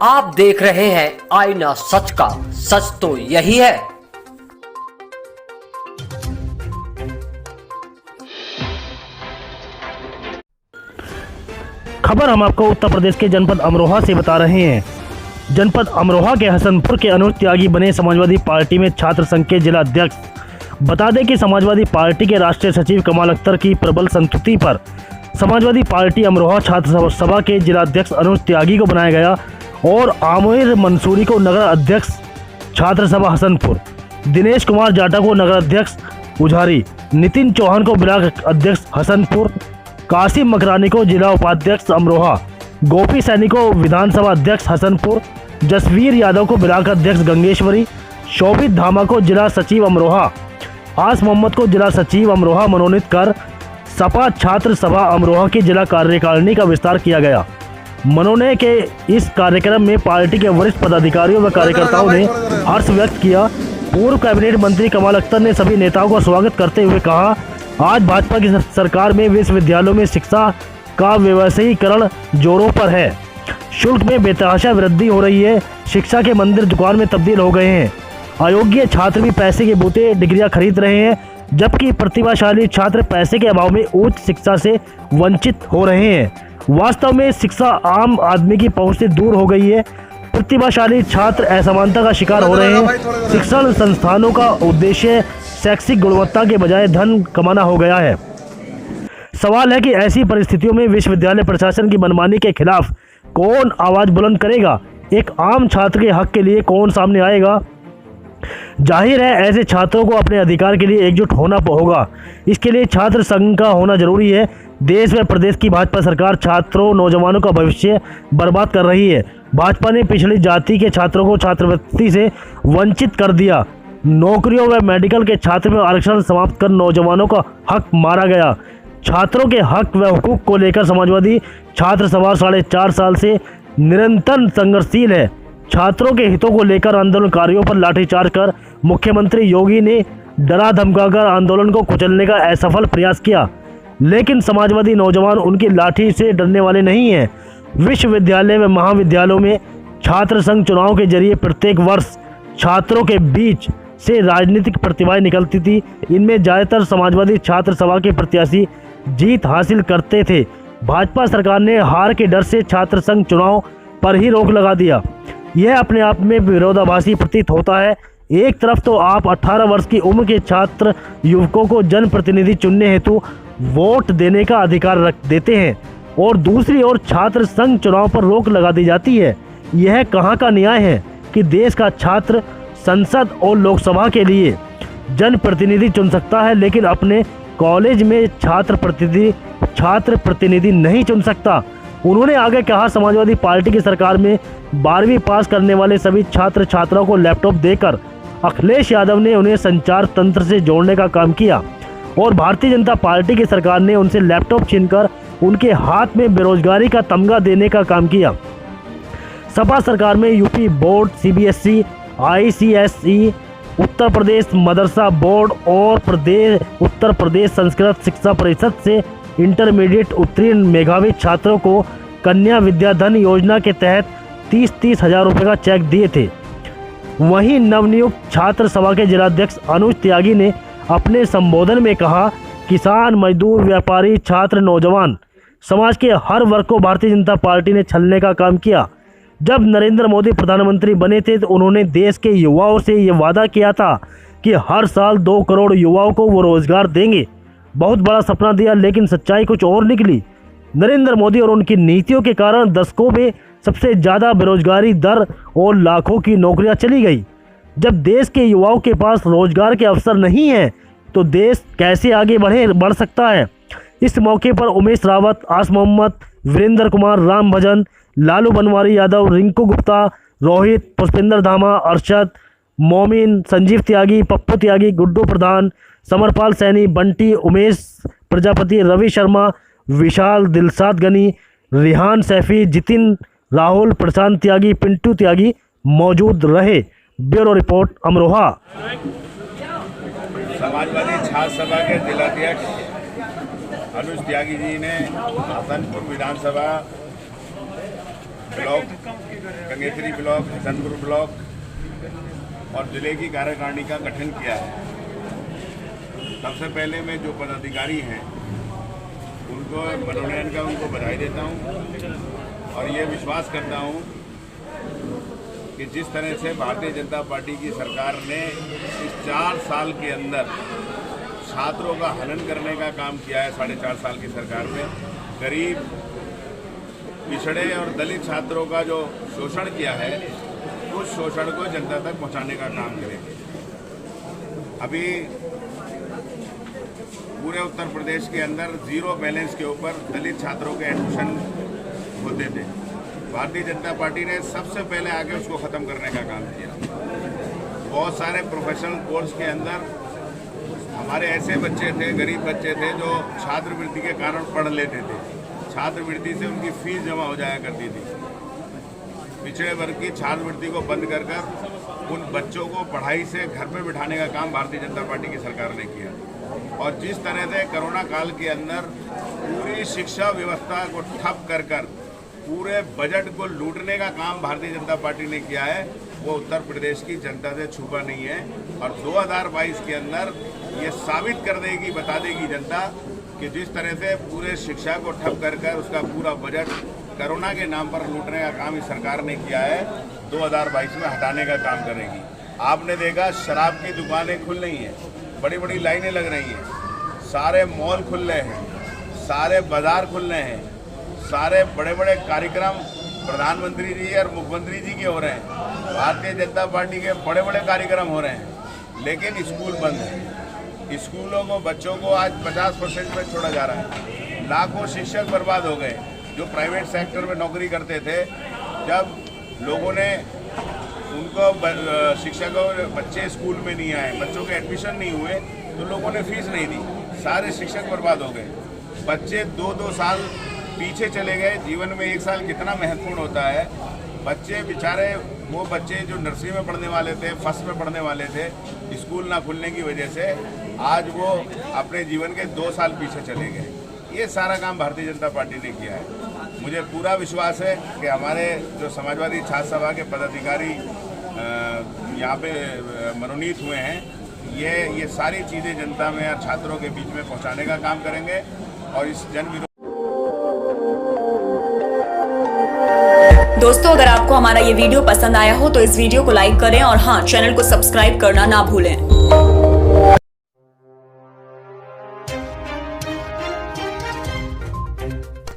आप देख रहे हैं आईना सच का, सच तो यही है। खबर हम आपको उत्तर प्रदेश के जनपद अमरोहा से बता रहे हैं। जनपद अमरोहा के हसनपुर के अनुज त्यागी बने समाजवादी पार्टी में छात्र संघ के जिला अध्यक्ष। बता दें कि समाजवादी पार्टी के राष्ट्रीय सचिव कमाल अख्तर की प्रबल संस्तुति पर समाजवादी पार्टी अमरोहा छात्र सभा के जिला अध्यक्ष अनुज त्यागी को बनाया गया और आमिर मंसूरी को नगर अध्यक्ष छात्र सभा हसनपुर, दिनेश कुमार जाटा को नगर अध्यक्ष उझारी, नितिन चौहान को ब्लॉक अध्यक्ष हसनपुर, कासिम मकरानी को जिला उपाध्यक्ष अमरोहा, गोपी सैनी को विधानसभा अध्यक्ष हसनपुर, जसवीर यादव को ब्लॉक अध्यक्ष गंगेश्वरी, शोभित धामा को जिला सचिव अमरोहा, आस मोहम्मद को जिला सचिव अमरोहा मनोनीत कर सपा छात्र सभा अमरोहा की जिला कार्यकारिणी का विस्तार किया गया। मनोनयन के इस कार्यक्रम में पार्टी के वरिष्ठ पदाधिकारियों व कार्यकर्ताओं ने हर्ष व्यक्त किया। पूर्व कैबिनेट मंत्री कमाल अख्तर ने सभी नेताओं का स्वागत करते हुए कहा, आज भाजपा की सरकार में विश्वविद्यालयों में शिक्षा का व्यवसायीकरण जोरों पर है। शुल्क में बेतहाशा वृद्धि हो रही है। शिक्षा के मंदिर दुकान में तब्दील हो गए हैं। अयोग्य छात्र भी पैसे के बूते डिग्रियां खरीद रहे हैं, जबकि प्रतिभाशाली छात्र पैसे के अभाव में उच्च शिक्षा से वंचित हो रहे हैं। वास्तव में शिक्षा आम आदमी की पहुंच से दूर हो गई है। प्रतिभाशाली छात्र असमानता का शिकार हो रहे हैं। शिक्षण संस्थानों का उद्देश्य शैक्षिक गुणवत्ता के बजाय धन कमाना हो गया है। सवाल है कि ऐसी परिस्थितियों में विश्वविद्यालय प्रशासन की मनमानी के खिलाफ कौन आवाज बुलंद करेगा? एक आम छात्र के हक के लिए कौन सामने आएगा? जाहिर है ऐसे छात्रों को अपने अधिकार के लिए एकजुट होना होगा। इसके लिए छात्र संघ का होना जरूरी है। देश व प्रदेश की भाजपा सरकार छात्रों नौजवानों का भविष्य बर्बाद कर रही है। भाजपा ने पिछड़ी जाति के छात्रों को छात्रवृत्ति से वंचित कर दिया। नौकरियों व मेडिकल के छात्र में आरक्षण समाप्त कर नौजवानों का हक मारा गया। छात्रों के हक व हुकूक को लेकर समाजवादी छात्र सभा 4.5 साल से निरंतर संघर्षशील है। छात्रों के हितों को लेकर आंदोलनकारियों पर लाठीचार्ज कर मुख्यमंत्री योगी ने डरा धमकाकर आंदोलन को कुचलने का असफल प्रयास किया, लेकिन समाजवादी नौजवान उनकी लाठी से डरने वाले नहीं हैं। विश्वविद्यालय व महाविद्यालयों में छात्र संघ चुनाव के जरिए प्रत्येक वर्ष छात्रों के बीच से राजनीतिक प्रतिभाएं निकलती थी। इनमें ज़्यादातर समाजवादी छात्र सभा के प्रत्याशी जीत हासिल करते थे। भाजपा सरकार ने हार के डर से छात्र संघ चुनाव पर ही रोक लगा दिया। यह अपने आप में विरोधाभासी प्रतीत होता है। एक तरफ तो आप 18 वर्ष की उम्र के छात्र युवकों को जनप्रतिनिधि चुनने हेतु वोट देने का अधिकार रख देते हैं और दूसरी ओर छात्र संघ चुनाव पर रोक लगा दी जाती है। यह कहाँ का न्याय है कि देश का छात्र संसद और लोकसभा के लिए जनप्रतिनिधि चुन सकता है, लेकिन अपने कॉलेज में छात्र प्रतिनिधि नहीं चुन सकता। उन्होंने आगे कहा, समाजवादी पार्टी की सरकार में 12वीं पास करने वाले सभी छात्र छात्राओं को लैपटॉप देकर अखिलेश यादव ने उन्हें संचार तंत्र से जोड़ने का काम किया और भारतीय जनता पार्टी की सरकार ने उनसे लैपटॉप छीनकर उनके हाथ में बेरोजगारी का तमगा देने का काम किया। सपा सरकार में UP board, CBSE, ICSE, Uttar Pradesh मदरसा बोर्ड और उत्तर प्रदेश संस्कृत शिक्षा परिषद से इंटरमीडिएट उत्तीर्ण मेधावी छात्रों को कन्या विद्याधन योजना के तहत 30-30 हज़ार रुपये का चेक दिए थे। वहीं नवनियुक्त छात्र सभा के जिलाध्यक्ष अनुज त्यागी ने अपने संबोधन में कहा, किसान, मजदूर, व्यापारी, छात्र, नौजवान, समाज के हर वर्ग को भारतीय जनता पार्टी ने छलने का काम किया। जब नरेंद्र मोदी प्रधानमंत्री बने थे तो उन्होंने देश के युवाओं से ये वादा किया था कि हर साल 2 करोड़ युवाओं को वो रोजगार देंगे। बहुत बड़ा सपना दिया, लेकिन सच्चाई कुछ और निकली। नरेंद्र मोदी और उनकी नीतियों के कारण दशकों में सबसे ज़्यादा बेरोजगारी दर और लाखों की नौकरियां चली गई। जब देश के युवाओं के पास रोजगार के अवसर नहीं है तो देश कैसे आगे बढ़ सकता है? इस मौके पर उमेश रावत, आस मोहम्मद, वीरेंद्र कुमार, राम भजन, लालू बनवारी यादव, रिंकू गुप्ता, रोहित, पुष्पेंद्र धामा, अरशद, मोमिन, संजीव त्यागी, पप्पू त्यागी, गुड्डू प्रधान, समरपाल सैनी, बंटी, उमेश प्रजापति, रवि शर्मा, विशाल, दिलसाद गनी, रिहान सैफी, जितिन, राहुल, प्रशांत त्यागी, पिंटू त्यागी मौजूद रहे। Bureau report, Amroha. समाजवादी छात्र सभा के जिलाध्यक्ष अनुज त्यागी जी ने हसनपुर विधानसभा ब्लॉक गंगेत्री ब्लॉक, हसनपुर ब्लॉक और जिले की कार्यकारिणी का गठन किया है। सबसे पहले मैं जो पदाधिकारी हैं उनको मनोनयन का उनको बधाई देता हूं और ये विश्वास करता हूं कि जिस तरह से भारतीय जनता पार्टी की सरकार ने इस 4 साल के अंदर छात्रों का हनन करने का काम किया है, 4.5 साल की सरकार में गरीब, पिछड़े और दलित छात्रों का जो शोषण किया है उस शोषण को जनता तक पहुंचाने का काम करेंगे। अभी पूरे उत्तर प्रदेश के अंदर 0 बैलेंस के ऊपर दलित छात्रों के एडमिशन होते थे। भारतीय जनता पार्टी ने सबसे पहले आगे उसको ख़त्म करने का काम किया। बहुत सारे प्रोफेशनल कोर्स के अंदर हमारे ऐसे बच्चे थे, गरीब बच्चे थे जो छात्रवृत्ति के कारण पढ़ लेते थे। छात्रवृत्ति से उनकी फीस जमा हो जाया करती थी। पिछड़े वर्ग की छात्रवृत्ति को बंद कर उन बच्चों को पढ़ाई से घर पे बिठाने का काम भारतीय जनता पार्टी की सरकार ने किया। और जिस तरह से कोरोना काल के अंदर पूरी शिक्षा व्यवस्था को ठप कर पूरे बजट को लूटने का काम भारतीय जनता पार्टी ने किया है, वो उत्तर प्रदेश की जनता से छुपा नहीं है। और 2022 के अंदर ये साबित कर देगी, बता देगी जनता कि जिस तरह से पूरे शिक्षा को ठप कर उसका पूरा बजट कोरोना के नाम पर लूटने का काम इस सरकार ने किया है, 2022 में हटाने का काम करेगी। आपने देखा शराब की दुकानें खुल रही हैं, बड़ी बड़ी लाइनें लग रही हैं, सारे मॉल खुल रहे हैं, सारे बाजार खुल रहे हैं, सारे बड़े बड़े कार्यक्रम प्रधानमंत्री जी और मुख्यमंत्री जी के हो रहे हैं, भारतीय जनता पार्टी के बड़े बड़े कार्यक्रम हो रहे हैं, लेकिन स्कूल बंद है। स्कूलों को, बच्चों को आज 50% में छोड़ा जा रहा है। लाखों शिक्षक बर्बाद हो गए जो प्राइवेट सेक्टर में नौकरी करते थे। जब लोगों ने उनको शिक्षकों बच्चे स्कूल में नहीं आए, बच्चों के एडमिशन नहीं हुए, तो लोगों ने फीस नहीं दी, सारे शिक्षक बर्बाद हो गए। बच्चे 2-2 साल पीछे चले गए। जीवन में 1 साल कितना महत्वपूर्ण होता है। बच्चे बेचारे, वो बच्चे जो नर्सरी में पढ़ने वाले थे, फर्स्ट में पढ़ने वाले थे, स्कूल ना खुलने की वजह से आज वो अपने जीवन के 2 साल पीछे चले गए। ये सारा काम भारतीय जनता पार्टी ने किया है। मुझे पूरा विश्वास है कि हमारे जो समाजवादी छात्र सभा के पदाधिकारी यहाँ पे मनोनीत हुए हैं, ये सारी चीज़ें जनता में और छात्रों के बीच में पहुँचाने का काम करेंगे। और इस जन दोस्तों, अगर आपको हमारा ये वीडियो पसंद आया हो तो इस वीडियो को लाइक करें और हाँ, चैनल को सब्सक्राइब करना ना भूलें।